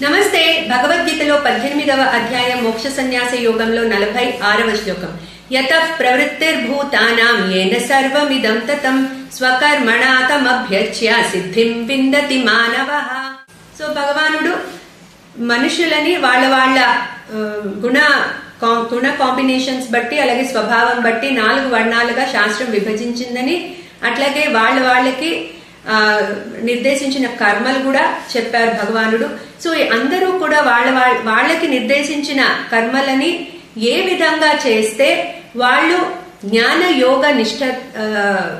నమస్తే. భగవద్గీతలో 18వ అధ్యాయం మోక్ష సన్యాస యోగంలో 46వ శ్లోకం. యతః ప్రవృత్తిర్భూతానాం యేన సర్వమిదం తతం స్వకర్మణా తమభ్యర్చ్య సిద్ధిం విందతి మానవః. సో భగవానుడు మనుషులని వాళ్ళ గుణ కాంబినేషన్స్ బట్టి, అలాగే స్వభావం బట్టి 4 వర్ణాలుగా శాస్త్రం విభజించిందని, అట్లాగే వాళ్ళకి నిర్దేశించిన కర్మలు కూడా చెప్పారు భగవానుడు. సో అందరూ కూడా వాళ్ళకి నిర్దేశించిన కర్మలని ఏ విధంగా చేస్తే వాళ్ళు జ్ఞాన యోగ నిష్ఠ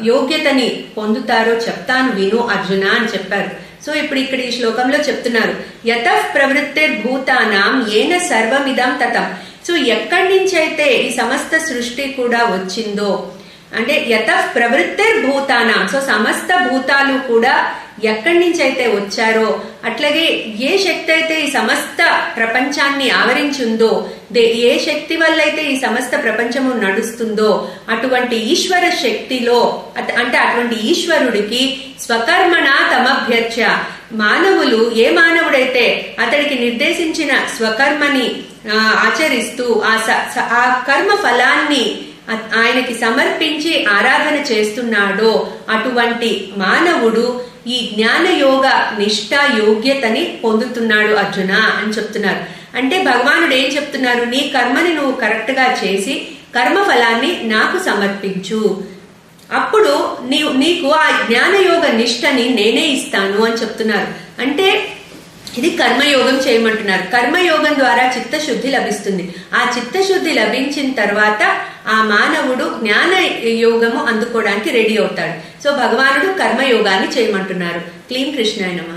యోగ్యతని పొందుతారో చెప్తాను విను అర్జున అని చెప్పారు. సో ఇప్పుడు ఇక్కడ ఈ శ్లోకంలో చెప్తున్నారు, యతః ప్రవృత్తిర్భూతానాం యేన సర్వమిదం తతం. సో ఎక్కడి నుంచి అయితే ఈ సమస్త సృష్టి కూడా వచ్చిందో, అంటే యతః ప్రవృత్తిర్భూతానాం, సో సమస్త భూతాలు కూడా ఎక్కడి నుంచి అయితే వచ్చారో, అట్లాగే ఏ శక్తి అయితే ఈ సమస్త ప్రపంచాన్ని ఆవరించిందో, ఏ శక్తి వల్ల అయితే ఈ సమస్త ప్రపంచము నడుస్తుందో, అటువంటి ఈశ్వర శక్తిలో, అంటే అటువంటి ఈశ్వరుడికి స్వకర్మణ తమభ్యర్చ, మానవులు ఏ మానవుడైతే అతడికి నిర్దేశించిన స్వకర్మని ఆచరిస్తూ ఆ కర్మ ఫలాన్ని ఆయనకి సమర్పించి ఆరాధన చేస్తున్నాడో అటువంటి మానవుడు ఈ జ్ఞానయోగ నిష్ఠ యోగ్యతని పొందుతున్నాడు అర్జున అని చెప్తున్నారు. అంటే భగవానుడు ఏం చెప్తున్నారు, నీ కర్మని నువ్వు కరెక్ట్ గా చేసి కర్మ ఫలాన్ని నాకు సమర్పించు, అప్పుడు నీకు ఆ జ్ఞానయోగ నిష్ఠని నేనే ఇస్తాను అని చెప్తున్నారు. అంటే ఇది కర్మయోగం చేయమంటున్నారు. కర్మయోగం ద్వారా చిత్తశుద్ధి లభిస్తుంది. ఆ చిత్తశుద్ధి లభించిన తర్వాత ఆ మానవుడు జ్ఞాన యోగము అందుకోవడానికి రెడీ అవుతాడు. సో భగవానుడు కర్మయోగాన్ని చేయమంటున్నారు. క్లీం కృష్ణాయ నమః.